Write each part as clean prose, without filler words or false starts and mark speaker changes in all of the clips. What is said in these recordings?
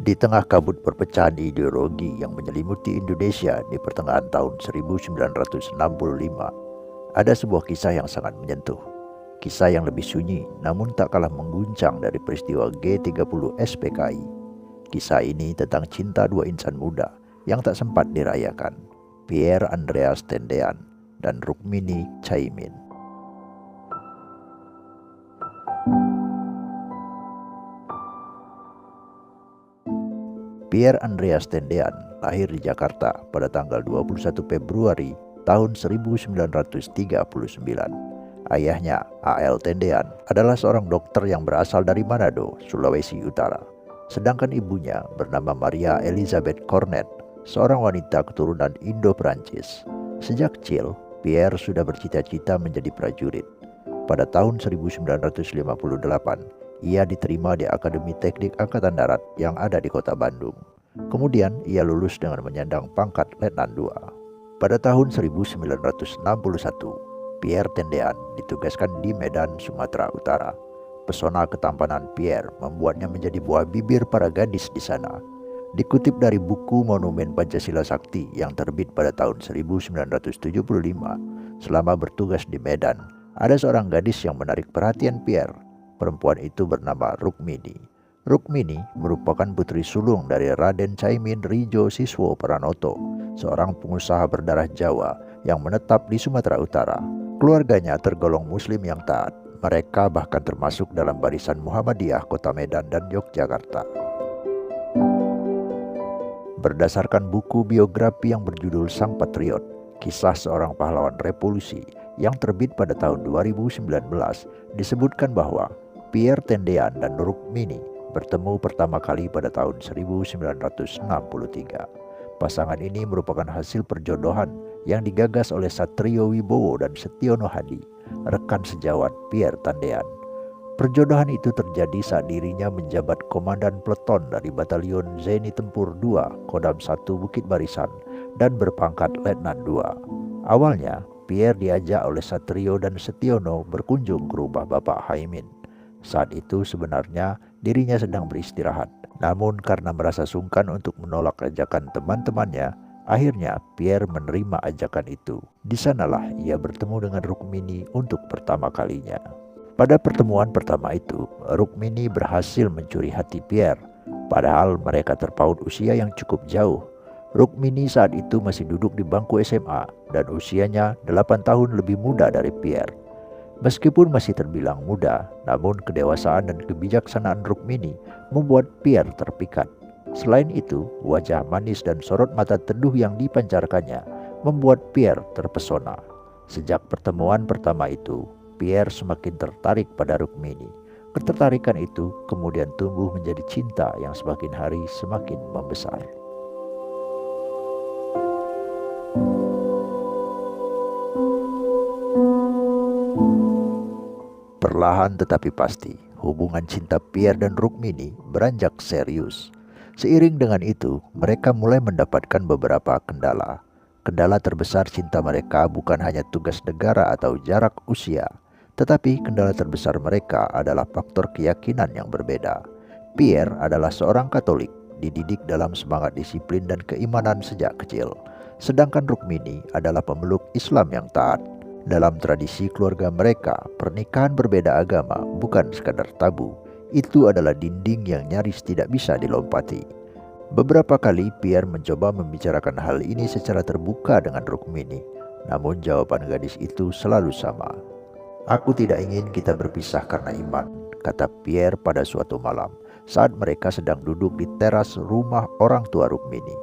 Speaker 1: Di tengah kabut perpecahan ideologi yang menyelimuti Indonesia di pertengahan tahun 1965, ada sebuah kisah yang sangat menyentuh. Kisah yang lebih sunyi namun tak kalah mengguncang dari peristiwa G30 SPKI. Kisah ini tentang cinta dua insan muda yang tak sempat dirayakan, Pierre Andreas Tendean dan Rukmini Caimin. Pierre Andreas Tendean lahir di Jakarta pada tanggal 21 Februari tahun 1939. Ayahnya, A.L. Tendean, adalah seorang dokter yang berasal dari Manado, Sulawesi Utara. Sedangkan ibunya bernama Maria Elizabeth Cornet, seorang wanita keturunan Indo-Perancis. Sejak kecil, Pierre sudah bercita-cita menjadi prajurit. Pada tahun 1958, ia diterima di Akademi Teknik Angkatan Darat yang ada di kota Bandung. Kemudian ia lulus dengan menyandang pangkat Letnan II. Pada tahun 1961, Pierre Tendean ditugaskan di Medan, Sumatera Utara. Pesona ketampanan Pierre membuatnya menjadi buah bibir para gadis di sana. Dikutip dari buku Monumen Pancasila Sakti yang terbit pada tahun 1975, selama bertugas di Medan, ada seorang gadis yang menarik perhatian Pierre. Perempuan itu bernama Rukmini. Rukmini merupakan putri sulung dari Raden Caimin Rijo Siswo Pranoto, seorang pengusaha berdarah Jawa yang menetap di Sumatera Utara. Keluarganya tergolong muslim yang taat. Mereka bahkan termasuk dalam barisan Muhammadiyah Kota Medan dan Yogyakarta. Berdasarkan buku biografi yang berjudul Sang Patriot, kisah seorang pahlawan revolusi yang terbit pada tahun 2019, disebutkan bahwa Pierre Tendean dan Rukmini bertemu pertama kali pada tahun 1963. Pasangan ini merupakan hasil perjodohan yang digagas oleh Satrio Wibowo dan Setiono Hadi, rekan sejawat Pierre Tendean. Perjodohan itu terjadi saat dirinya menjabat komandan peleton dari Batalion Zeni Tempur II, Kodam 1 Bukit Barisan, dan berpangkat Letnan II. Awalnya, Pierre diajak oleh Satrio dan Setiono berkunjung ke rumah Bapak Haimin. Saat itu sebenarnya dirinya sedang beristirahat. Namun karena merasa sungkan untuk menolak ajakan teman-temannya, akhirnya Pierre menerima ajakan itu. Di sanalah ia bertemu dengan Rukmini untuk pertama kalinya. Pada pertemuan pertama itu, Rukmini berhasil mencuri hati Pierre. Padahal mereka terpaut usia yang cukup jauh. Rukmini saat itu masih duduk di bangku SMA dan usianya 8 tahun lebih muda dari Pierre. Meskipun masih terbilang muda, namun kedewasaan dan kebijaksanaan Rukmini membuat Pierre terpikat. Selain itu, wajah manis dan sorot mata teduh yang dipancarkannya membuat Pierre terpesona. Sejak pertemuan pertama itu, Pierre semakin tertarik pada Rukmini. Ketertarikan itu kemudian tumbuh menjadi cinta yang semakin hari semakin membesar. Perlahan tetapi pasti, hubungan cinta Pierre dan Rukmini beranjak serius. Seiring dengan itu, mereka mulai mendapatkan beberapa kendala. Kendala terbesar cinta mereka bukan hanya tugas negara atau jarak usia, tetapi kendala terbesar mereka adalah faktor keyakinan yang berbeda. Pierre adalah seorang Katolik, dididik dalam semangat disiplin dan keimanan sejak kecil. Sedangkan Rukmini adalah pemeluk Islam yang taat. Dalam tradisi keluarga mereka, pernikahan berbeda agama bukan sekadar tabu. Itu adalah dinding yang nyaris tidak bisa dilompati. Beberapa kali Pierre mencoba membicarakan hal ini secara terbuka dengan Rukmini. Namun jawaban gadis itu selalu sama. "Aku tidak ingin kita berpisah karena iman," kata Pierre pada suatu malam saat mereka sedang duduk di teras rumah orang tua Rukmini.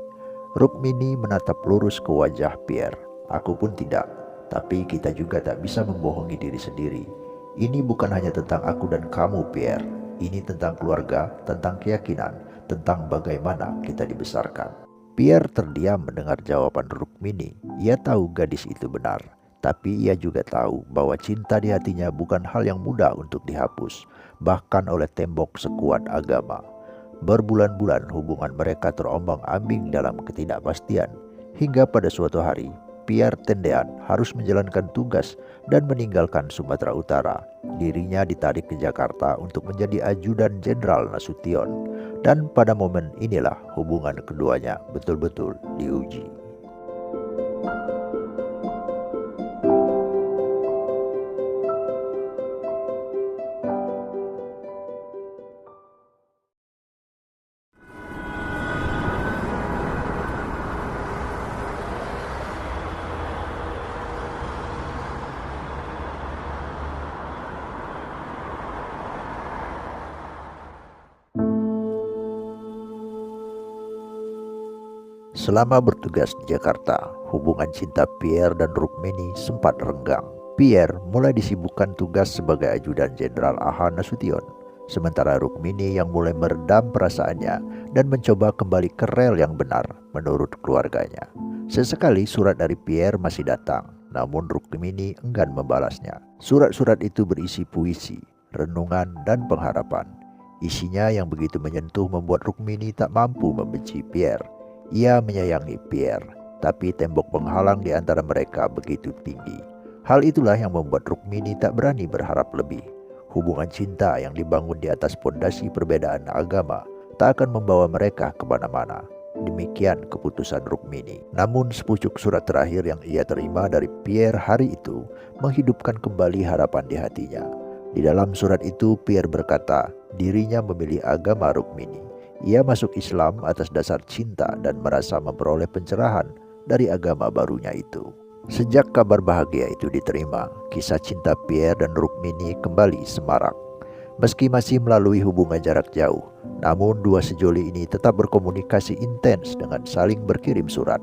Speaker 1: Rukmini menatap lurus ke wajah Pierre. "Aku pun tidak. Tapi kita juga tak bisa membohongi diri sendiri. Ini bukan hanya tentang aku dan kamu, Pierre. Ini tentang keluarga, tentang keyakinan, tentang bagaimana kita dibesarkan." Pierre terdiam mendengar jawaban Rukmini. Ia tahu gadis itu benar. Tapi ia juga tahu bahwa cinta di hatinya bukan hal yang mudah untuk dihapus, bahkan oleh tembok sekuat agama. Berbulan-bulan hubungan mereka terombang-ambing dalam ketidakpastian, hingga pada suatu hari, Pierre Tendean harus menjalankan tugas dan meninggalkan Sumatera Utara. Dirinya ditarik ke Jakarta untuk menjadi ajudan Jenderal Nasution. Dan pada momen inilah hubungan keduanya betul-betul diuji. Selama bertugas di Jakarta, hubungan cinta Pierre dan Rukmini sempat renggang. Pierre mulai disibukkan tugas sebagai ajudan Jenderal AH Nasution, sementara Rukmini yang mulai meredam perasaannya dan mencoba kembali ke rel yang benar menurut keluarganya. Sesekali surat dari Pierre masih datang, namun Rukmini enggan membalasnya. Surat-surat itu berisi puisi, renungan, dan pengharapan. Isinya yang begitu menyentuh membuat Rukmini tak mampu membenci Pierre. Ia menyayangi Pierre, tapi tembok penghalang di antara mereka begitu tinggi. Hal itulah yang membuat Rukmini tak berani berharap lebih. Hubungan cinta yang dibangun di atas pondasi perbedaan agama tak akan membawa mereka kemana-mana. Demikian keputusan Rukmini. Namun sepucuk surat terakhir yang ia terima dari Pierre hari itu menghidupkan kembali harapan di hatinya. Di dalam surat itu Pierre berkata dirinya memilih agama Rukmini. Ia masuk Islam atas dasar cinta dan merasa memperoleh pencerahan dari agama barunya itu. Sejak kabar bahagia itu diterima, kisah cinta Pierre dan Rukmini kembali semarak. Meski masih melalui hubungan jarak jauh, namun dua sejoli ini tetap berkomunikasi intens dengan saling berkirim surat.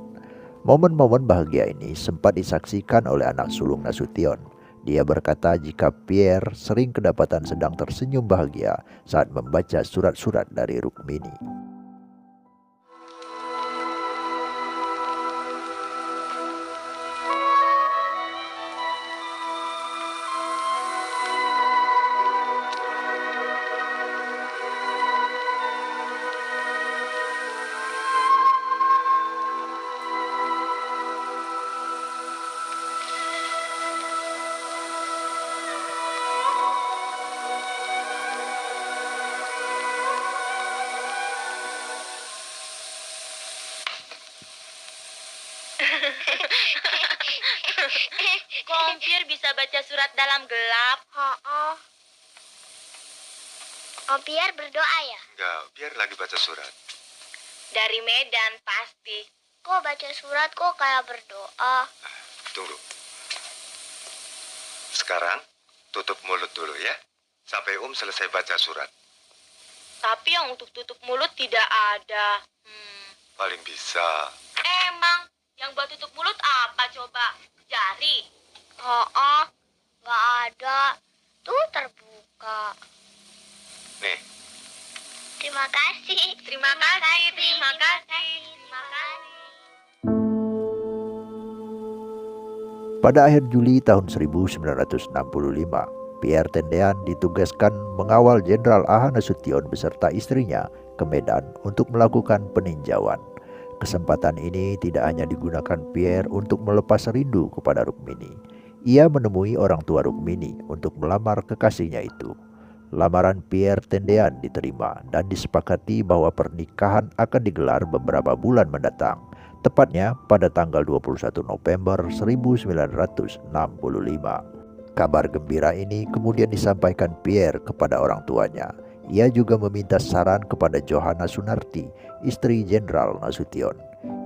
Speaker 1: Momen-momen bahagia ini sempat disaksikan oleh anak sulung Nasution. Dia berkata jika Pierre sering kedapatan sedang tersenyum bahagia saat membaca surat-surat dari Rukmini.
Speaker 2: Kok Om Pierre bisa baca surat dalam gelap?
Speaker 3: Oh, Om Pierre berdoa ya?
Speaker 4: Enggak, biar lagi baca surat.
Speaker 2: Dari Medan pasti.
Speaker 3: Kok baca surat kok kayak berdoa?
Speaker 4: Tunggu. Sekarang tutup mulut dulu ya, sampai selesai baca surat.
Speaker 2: Tapi yang untuk tutup mulut tidak ada.
Speaker 4: Paling bisa.
Speaker 2: Emang yang buat tutup mulut apa coba? Jari?
Speaker 3: Nggak ada. Tuh terbuka.
Speaker 4: Nih,
Speaker 3: Terima kasih.
Speaker 2: Terima kasih.
Speaker 3: Terima kasih.
Speaker 1: Pada akhir Juli tahun 1965, Pierre Tendean ditugaskan mengawal Jenderal AH Nasution beserta istrinya ke Medan untuk melakukan peninjauan. Kesempatan ini tidak hanya digunakan Pierre untuk melepas rindu kepada Rukmini. Ia menemui orang tua Rukmini untuk melamar kekasihnya itu. Lamaran Pierre Tendean diterima dan disepakati bahwa pernikahan akan digelar beberapa bulan mendatang, tepatnya pada tanggal 21 November 1965. Kabar gembira ini kemudian disampaikan Pierre kepada orang tuanya. Ia juga meminta saran kepada Johanna Sunarti, istri Jenderal Nasution.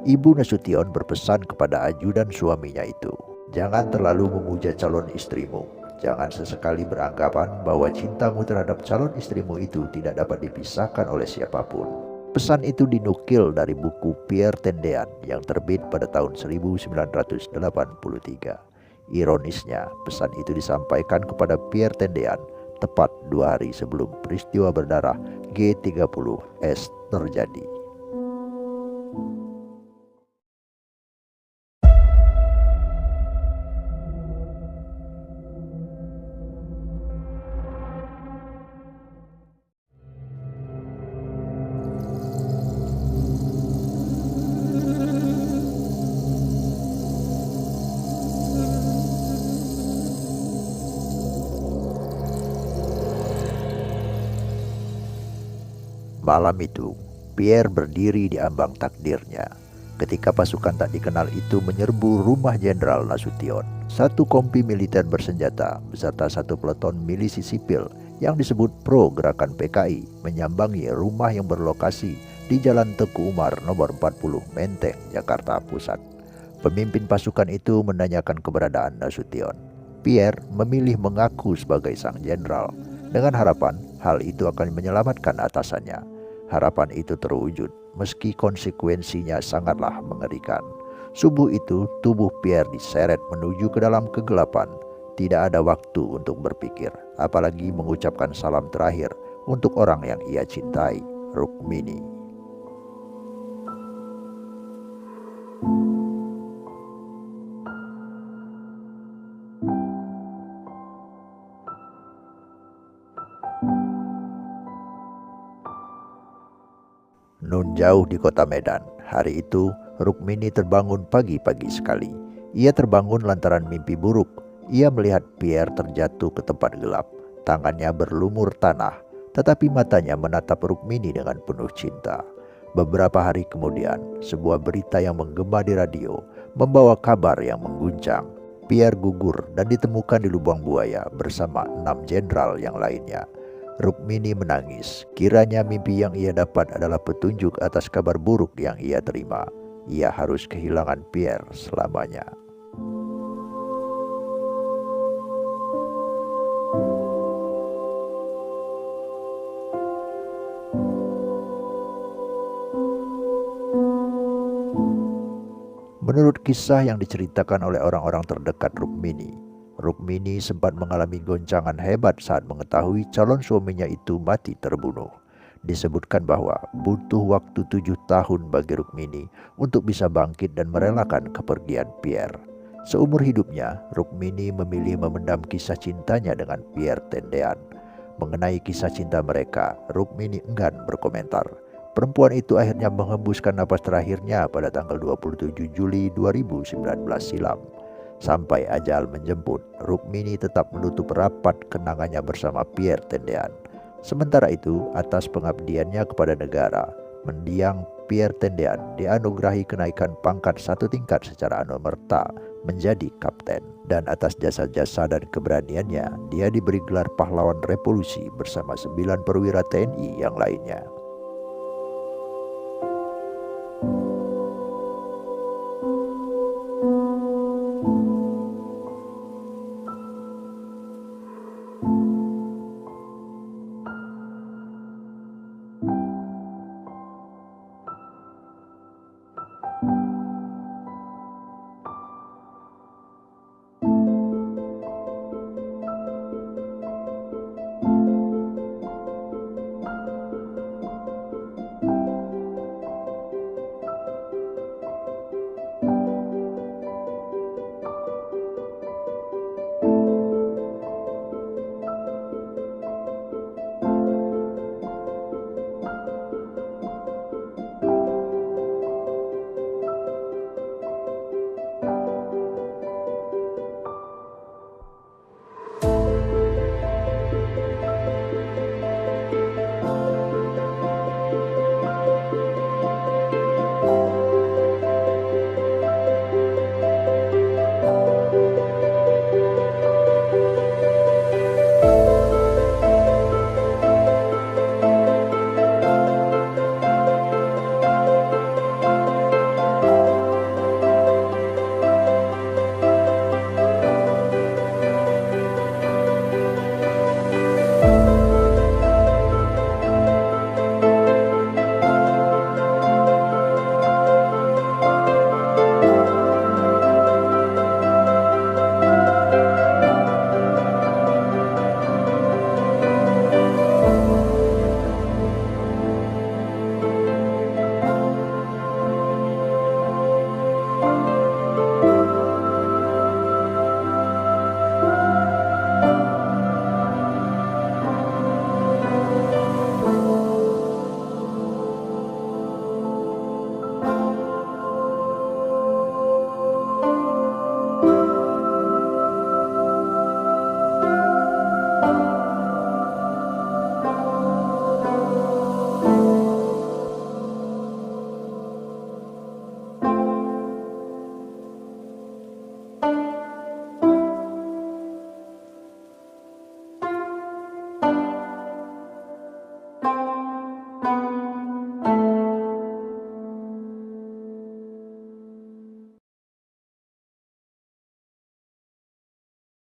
Speaker 1: Ibu Nasution berpesan kepada ajudan suaminya itu, "Jangan terlalu memuja calon istrimu. Jangan sesekali beranggapan bahwa cintamu terhadap calon istrimu itu tidak dapat dipisahkan oleh siapapun." Pesan itu dinukil dari buku Pierre Tendean yang terbit pada tahun 1983. Ironisnya, pesan itu disampaikan kepada Pierre Tendean tepat 2 hari sebelum peristiwa berdarah G30S terjadi. Malam itu, Pierre berdiri di ambang takdirnya. Ketika pasukan tak dikenal itu menyerbu rumah Jenderal Nasution, satu kompi militer bersenjata beserta satu peleton milisi sipil yang disebut Pro Gerakan PKI menyambangi rumah yang berlokasi di Jalan Teguh Umar nomor 40 Menteng, Jakarta Pusat. Pemimpin pasukan itu menanyakan keberadaan Nasution. Pierre memilih mengaku sebagai sang jenderal dengan harapan hal itu akan menyelamatkan atasannya. Harapan itu terwujud meski konsekuensinya sangatlah mengerikan. Subuh itu tubuh Pierre diseret menuju ke dalam kegelapan. Tidak ada waktu untuk berpikir, apalagi mengucapkan salam terakhir untuk orang yang ia cintai, Rukmini. Nun jauh di kota Medan. Hari itu, Rukmini terbangun pagi-pagi sekali. Ia terbangun lantaran mimpi buruk. Ia melihat Pierre terjatuh ke tempat gelap. Tangannya berlumur tanah, tetapi matanya menatap Rukmini dengan penuh cinta. Beberapa hari kemudian, sebuah berita yang menggema di radio membawa kabar yang mengguncang. Pierre gugur dan ditemukan di lubang buaya bersama 6 jenderal yang lainnya. Rukmini menangis. Kiranya mimpi yang ia dapat adalah petunjuk atas kabar buruk yang ia terima. Ia harus kehilangan Pierre selamanya. Menurut kisah yang diceritakan oleh orang-orang terdekat Rukmini, Rukmini sempat mengalami goncangan hebat saat mengetahui calon suaminya itu mati terbunuh. Disebutkan bahwa butuh waktu 7 tahun bagi Rukmini untuk bisa bangkit dan merelakan kepergian Pierre. Seumur hidupnya, Rukmini memilih memendam kisah cintanya dengan Pierre Tendean. Mengenai kisah cinta mereka, Rukmini enggan berkomentar. Perempuan itu akhirnya menghembuskan napas terakhirnya pada tanggal 27 Juli 2019 silam. Sampai ajal menjemput, Rukmini tetap menutup rapat kenangannya bersama Pierre Tendean. Sementara itu, atas pengabdiannya kepada negara, mendiang Pierre Tendean dianugerahi kenaikan pangkat 1 tingkat secara anumerta menjadi kapten. Dan atas jasa-jasa dan keberaniannya, dia diberi gelar pahlawan revolusi bersama 9 perwira TNI yang lainnya.